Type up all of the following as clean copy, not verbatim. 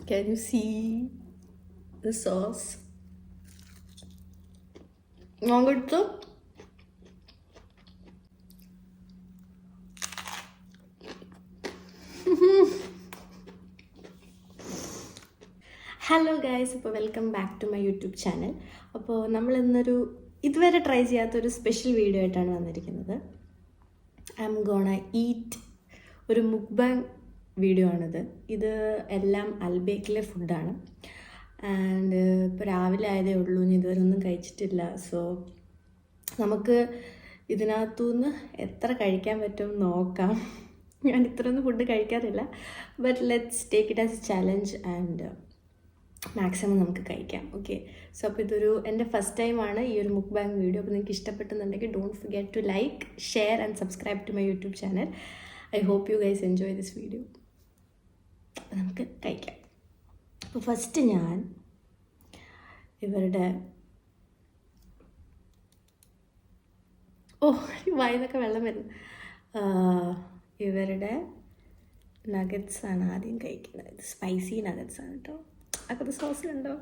Can you see the sauce? നോക്കെടുത്തു. Hello guys, അപ്പോൾ welcome back to my YouTube channel. അപ്പോൾ നമ്മളിന്നൊരു ഇതുവരെ ട്രൈ ചെയ്യാത്തൊരു സ്പെഷ്യൽ വീഡിയോ ആയിട്ടാണ് വന്നിരിക്കുന്നത്. ഐ എം ഗോണ ഈറ്റ് ഒരു മുക്ബാങ് വീഡിയോ ആണിത്. ഇത് എല്ലാം അൽബേക്കിലെ ഫുഡാണ്. ആൻഡ് ഇപ്പോൾ രാവിലെ ആയതേ ഉള്ളൂ, ഇനി ഇതുവരെ ഒന്നും കഴിച്ചിട്ടില്ല. സോ നമുക്ക് ഇതിനകത്തുനിന്ന് എത്ര കഴിക്കാൻ പറ്റും നോക്കാം. ഞാൻ ഇത്രയൊന്നും ഫുഡ് കഴിക്കാറില്ല, but let's take it as A challenge and maximum നമുക്ക് കഴിക്കാം. ഓക്കെ, സോ അപ്പോൾ ഇതൊരു എൻ്റെ ഫസ്റ്റ് ടൈമാണ് ഈ ഒരു മുക്ബാങ് വീഡിയോ. അപ്പോൾ നിങ്ങൾക്ക് ഇഷ്ടപ്പെട്ടെന്നുണ്ടെങ്കിൽ don't forget to like, share and subscribe to my YouTube channel. I hope you guys enjoy this video. അപ്പോൾ നമുക്ക് കഴിക്കാം. അപ്പോൾ ഫസ്റ്റ് ഞാൻ ഇവരുടെ വായിന്നൊക്കെ വെള്ളം വരുന്നു. ഇവരുടെ നഗറ്റ്സാണ് ആദ്യം കഴിക്കുന്നത്. ഇത് സ്പൈസി നഗറ്റ്സാണ് കേട്ടോ. അകത്ത് സോസ് കണ്ടോ?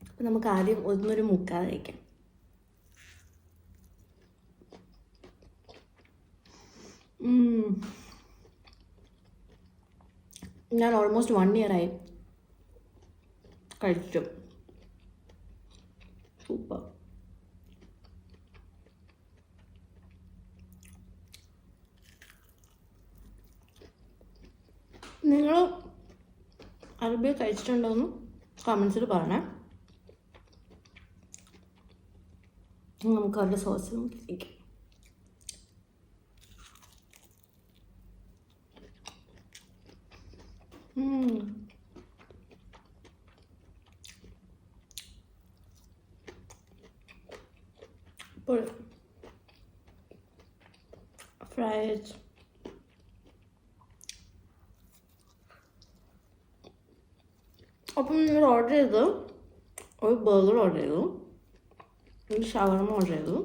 അപ്പോൾ നമുക്ക് ആദ്യം ഒന്നൊരു മുക്കാതെ കഴിക്കാം. ഞാൻ ഓൾമോസ്റ്റ് 1 year ആയി കഴിച്ചു. സൂപ്പർ. നിങ്ങൾ അറബി കഴിച്ചിട്ടുണ്ടോയെന്ന് കമൻസിൽ പറയണേ. നമുക്ക് അവരുടെ സോസ് നമുക്ക് കഴിക്കാം. ഇപ്പോൾ ഫ്രൈഡ് അപ്പം നിങ്ങൾ ഓർഡർ ചെയ്തു, ഒരു ബർഗർ ഓർഡർ ചെയ്തു, ഒരു ഷവർമ ഓർഡർ ചെയ്തു,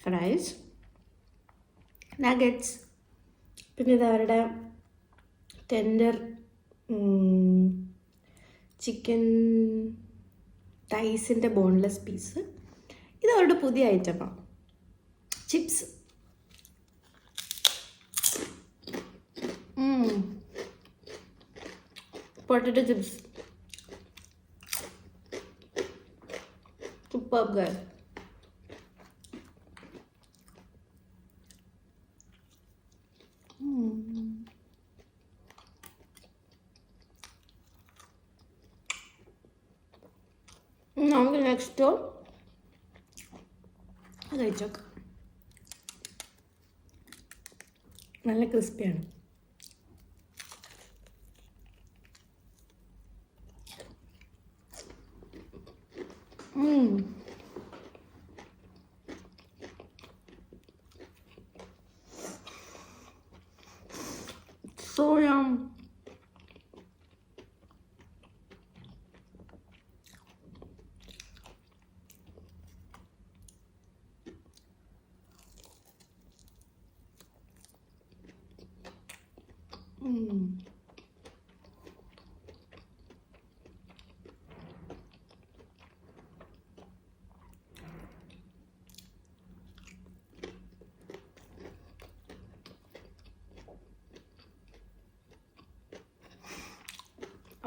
ഫ്രൈസ്, നഗറ്റ്സ്, പിന്നെ ഇത് അവരുടെ ടെൻഡർ ചിക്കൻ തൈസിൻ്റെ ബോൺലെസ് പീസ്. ഇത് അവരുടെ പുതിയ ഐറ്റമാണ്. Chips, potato chips, super guys. നമുക്ക് നെക്സ്റ്റ് കഴിച്ചോക്കാം. നല്ല ക്രിസ്പിയാണ്. So yum.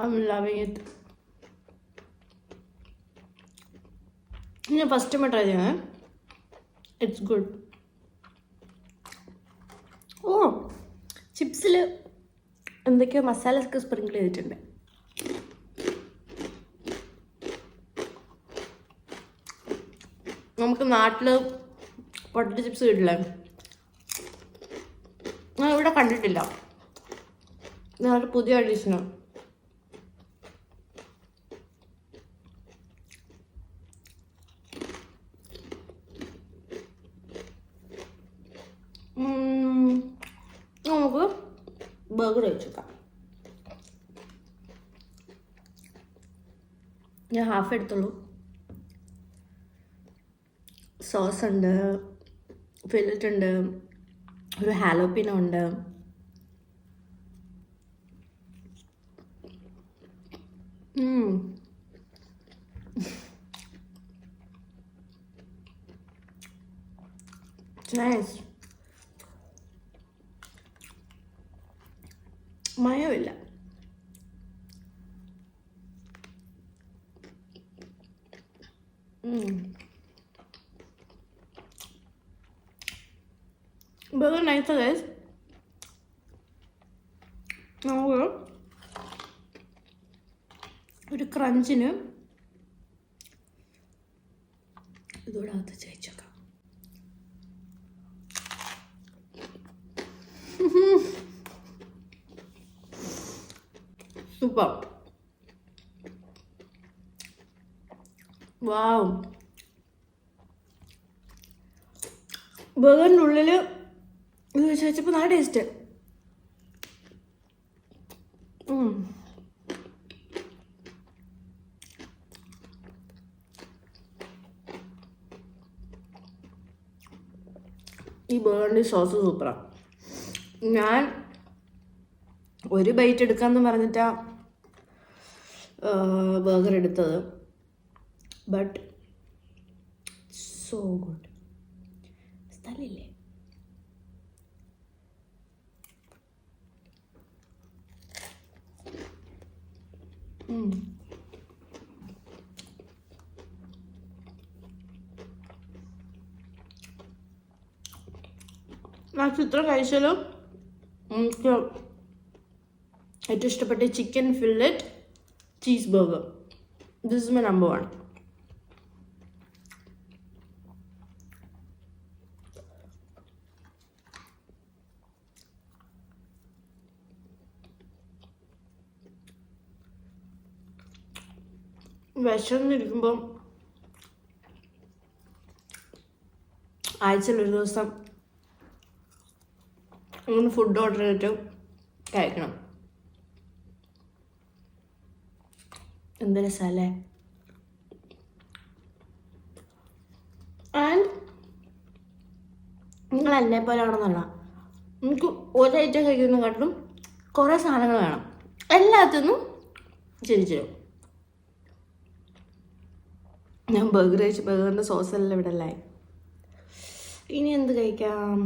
I'm loving it. ഞാൻ ഫസ്റ്റ് ടൈം ട്രൈ ചെയ്യണേ. It's good. ചിപ്സിൽ എന്തൊക്കെയോ മസാലയൊക്കെ സ്പ്രിങ്കിൾ ചെയ്തിട്ടുണ്ട്. നമുക്ക് നാട്ടിൽ പൊട്ടറ്റോ ചിപ്സ് കിട്ടില്ലേ, ഞാൻ ഇവിടെ കണ്ടിട്ടില്ല. ഇതാണ് പുതിയ അഡീഷനാണ്. നമുക്ക് ബർഗർ കഴിച്ചേക്കാം. ഞാൻ ഹാഫ് എടുത്തുള്ളൂ. സോസ് ഉണ്ട്, ഫില്ലറ്റ് ഉണ്ട്, ഒരു ഹാലോപ്പിനോ ഉണ്ട്, നൈസ്. മയമില്ല. Burger nice guys. നമുക്ക് ഒരു ക്രഞ്ചിന് ഇതോടെ അകത്ത് ചേച്ചേക്കാം. സൂപ്പർ. വാവ്. ബർഗറിൻ്റെ ഉള്ളിൽ ഇത് വെച്ചപ്പോൾ നല്ല ടേസ്റ്റ്. ഈ ബർഗറിൻ്റെ സോസ് സൂപ്പറാണ്. ഞാൻ ഒരു ബൈറ്റ് എടുക്കാമെന്ന് പറഞ്ഞിട്ടാ ബർഗർ എടുത്തത്. But so good. സ്ഥലമില്ലേ? ഞാൻ ചിത്രം കഴിച്ചാലും എനിക്ക് ഏറ്റവും ഇഷ്ടപ്പെട്ട chicken fillet cheese burger. This is my number 1. വിശന്നിരിക്കുമ്പം ആഴ്ചയിൽ ഒരു ദിവസം ഒന്ന് ഫുഡ് ഓർഡർ ചെയ്തിട്ട് കഴിക്കണം. എന്ത് രസമല്ലേ? ആൻഡ് നിങ്ങൾ എന്നെ പോലെയാണെന്നല്ല, നമുക്ക് ഒരു ഐറ്റം കഴിക്കുന്നതിനെക്കാട്ടിലും കുറേ സാധനങ്ങൾ വേണം. എല്ലാത്തിനും ചിരിച്ചു. ഞാൻ ബർഗർ കഴിച്ച് ബർഗറിൻ്റെ സോസെല്ലാം ഇവിടെ അല്ലായി. ഇനി എന്ത് കഴിക്കാം?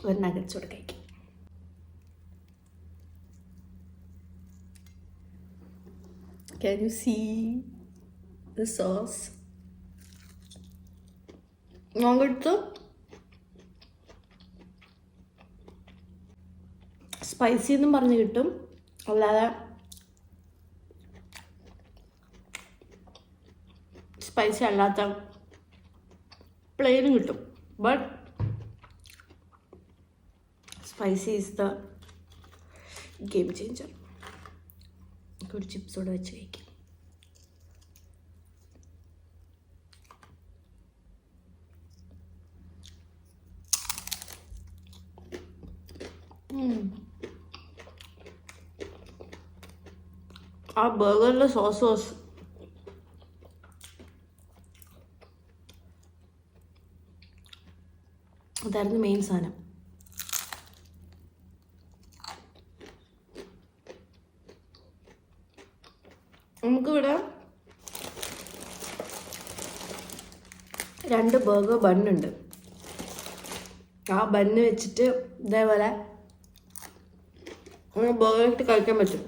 ഒരു നഗറ്റ്സ് കൂടെ കഴിക്കാം. Can you see the sauce? നോക്കെടുത്ത് സ്പൈസി എന്നും പറഞ്ഞ് കിട്ടും, അല്ലാതെ സ്പൈസി അല്ലാത്ത പ്ലെയിനും കിട്ടും. But spicy is the game changer. ഒരു ചിപ്സോടെ വെച്ച് കഴിക്കാം. ആ ബർഗറിലെ സോസ് അതായിരുന്നു മെയിൻ സാധനം. നമുക്കിവിടെ 2 ബർഗർ ബണ്ണുണ്ട്. ആ ബണ്ണ് വെച്ചിട്ട് ഇതേപോലെ ബർഗർ ഇട്ട് കഴിക്കാൻ പറ്റും.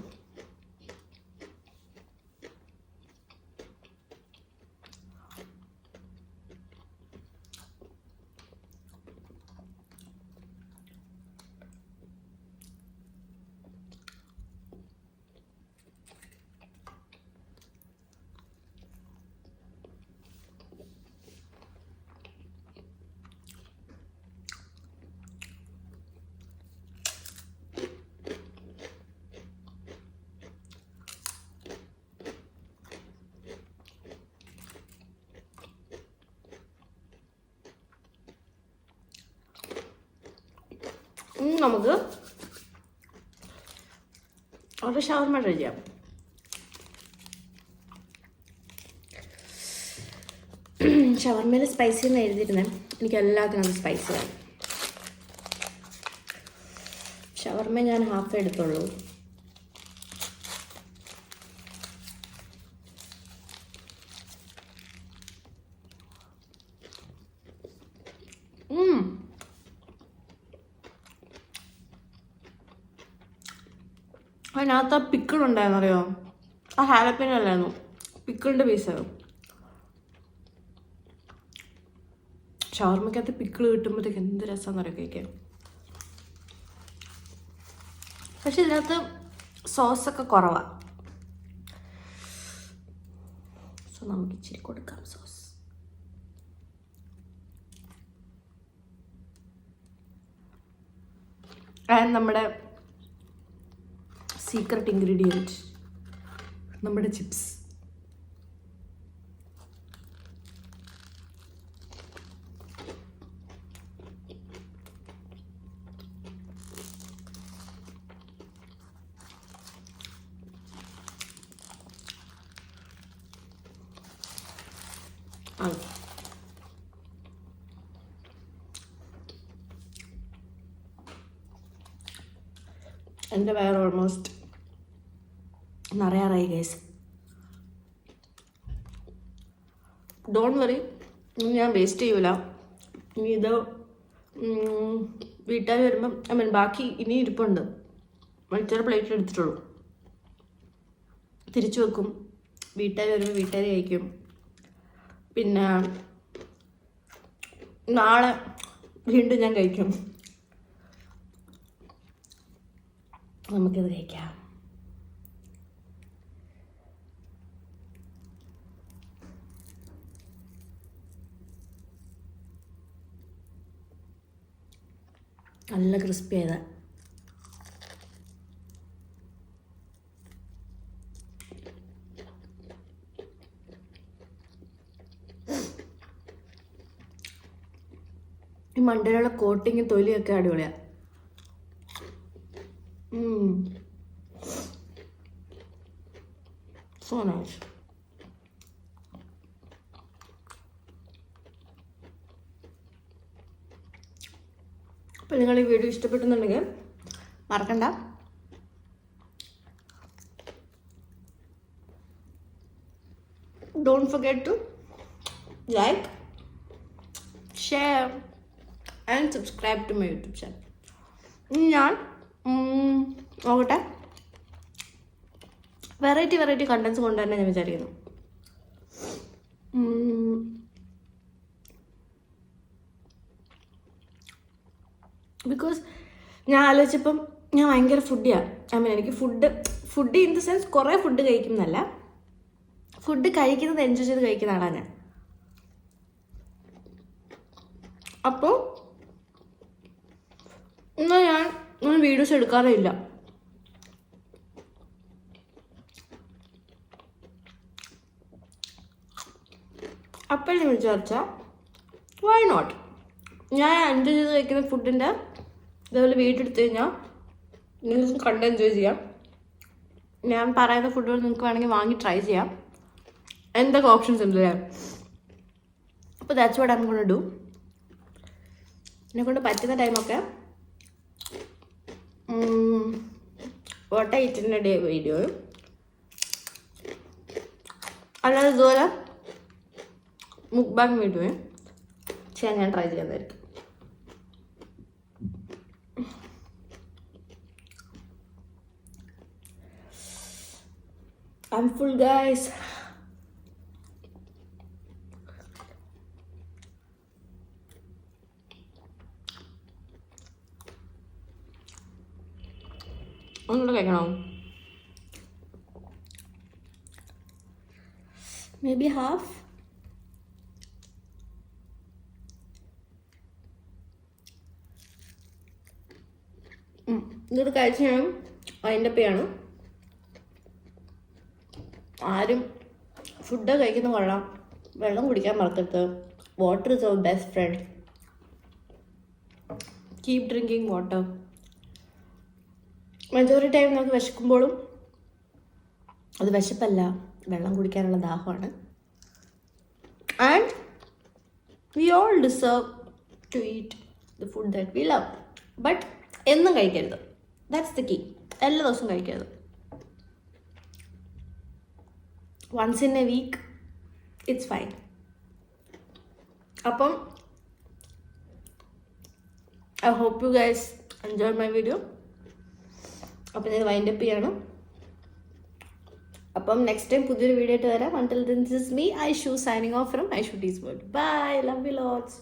നമുക്ക് ഒരു ഷവർമ ട്രൈ ചെയ്യാം. ഷവർമയിൽ സ്പൈസി എന്ന് എഴുതിയിരുന്നത്, എനിക്ക് എല്ലാത്തിനും അത് സ്പൈസി ആണ്. ഷവർമ ഞാൻ ഹാഫ് എടുത്തുള്ളൂ. അതിനകത്ത് ആ പിക്കിളുണ്ടായിരുന്നു, അറിയോ? ആ ഹാലപ്പീനോ അല്ലായിരുന്നു, പിക്കിളിൻ്റെ പീസായിരുന്നു. ഷവർമ്മയ്ക്കകത്ത് പിക്കിള് കിട്ടുമ്പോഴത്തേക്ക് എന്ത് രസമാണെന്ന് അറിയാം കഴിക്കാൻ. പക്ഷെ ഇതിനകത്ത് സോസൊക്കെ കുറവാണ്. സോ നമുക്ക് ഇച്ചിരി കൊടുക്കാം സോസ്. ആൻഡ് നമ്മുടെ സീക്രട്ട് ഇൻഗ്രീഡിയൻറ്റ്, നമ്മുടെ ചിപ്സ്. എൻ്റെ വയർ ഓൾമോസ്റ്റ് നിറയാറായി ഗൈസ്. ഡോണ്ട് വറി, ഞാൻ വേസ്റ്റ് ചെയ്യൂല. ഇനി ഇത് വീട്ടുകാർ വരുമ്പം ബാക്കി ഇനി ഇരിപ്പുണ്ട്. മറ്റൊരു പ്ലേറ്റിൽ എടുത്തിട്ടുള്ളൂ. തിരിച്ചു വെക്കും. വീട്ടുകാർ വരുമ്പോൾ വീട്ടുകാർ കഴിക്കും. പിന്നെ നാളെ വീണ്ടും ഞാൻ കഴിക്കും. നമുക്കിത് കഴിക്കാം. നല്ല ക്രിസ്പി ആയതാ. ഈ മണ്ടയിലുള്ള കോട്ടിങ് തൊലിയൊക്കെ അടിപൊളിയാ. So nice. അപ്പോൾ നിങ്ങൾ ഈ വീഡിയോ ഇഷ്ടപ്പെട്ടെന്നുണ്ടെങ്കിൽ മറക്കണ്ട don't forget to like, share and subscribe to my YouTube channel. ഞാൻ നോക്കട്ടെ, വെറൈറ്റി കണ്ടൻസ് കൊണ്ടുവരാൻ ഞാൻ വിചാരിക്കുന്നു. ബിക്കോസ് ഞാൻ ആലോചിച്ചപ്പം ഞാൻ ഭയങ്കര ഫുഡിയാണ്. എനിക്ക് ഫുഡ് ഇൻ ദ സെൻസ് കുറേ ഫുഡ് കഴിക്കുന്നതല്ല, ഫുഡ് കഴിക്കുന്നത് എൻജോയ് ചെയ്ത് കഴിക്കുന്ന ആളാണ് ഞാൻ. അപ്പോൾ എന്നാൽ ഞാൻ വീഡിയോസ് എടുക്കാറേ ഇല്ല. അപ്പോൾ ഞാൻ വിചാരിച്ചാൽ വൈ നോട്ട്, ഞാൻ എൻജോയ് ചെയ്ത് കഴിക്കുന്ന ഫുഡിൻ്റെ ഇതേപോലെ വീട്ടിലെടുത്ത് കഴിഞ്ഞാൽ നിങ്ങൾക്ക് കണ്ട് എൻജോയ് ചെയ്യാം. ഞാൻ പറയുന്ന ഫുഡുകൾ നിങ്ങൾക്ക് വേണമെങ്കിൽ വാങ്ങി ട്രൈ ചെയ്യാം. എന്തൊക്കെ ഓപ്ഷൻസ് ഉണ്ട് അല്ലേ? അപ്പോൾ that's what I am gonna do. എന്നെക്കൊണ്ട് പറ്റുന്ന ടൈമൊക്കെ what I eat in a day വീഡിയോയും, അല്ലാതെ ഇതുപോലെ മുക്ബാങ് വീഡിയോയും ചെയ്യാൻ ഞാൻ ട്രൈ ചെയ്യുന്നതായിരിക്കും. I'm full guys. ഒന്നുകൂടെ കഴിക്കണോ? May be half. ഇതൊരു കഴിച്ച ഞാൻ അതിൻ്റെ പേയാണ്. ആരും ഫുഡ് കഴിക്കുന്ന കൊള്ളാം, വെള്ളം കുടിക്കാൻ മറക്കരുത്. Water is our best friend. Keep drinking water. Majority time നമുക്ക് വിശക്കുമ്പോഴും അത് വിശപ്പല്ല, വെള്ളം കുടിക്കാനുള്ള ദാഹമാണ്. And we all deserve to eat the food that we love. But എന്നും കഴിക്കരുത്. That's the key. എല്ലാ ദിവസവും കഴിക്കരുത്. once in a week it's fine. അപ്പം I hope you guys enjoyed my video. അപ്പം ഞാൻ വൈൻഡപ്പ് ചെയ്യണം. അപ്പം നെക്സ്റ്റ് ടൈം പുതിയൊരു വീഡിയോ ആയിട്ട് വരാം. Until this is me Aishu signing off from Aishu T's world. Bye, love you lots.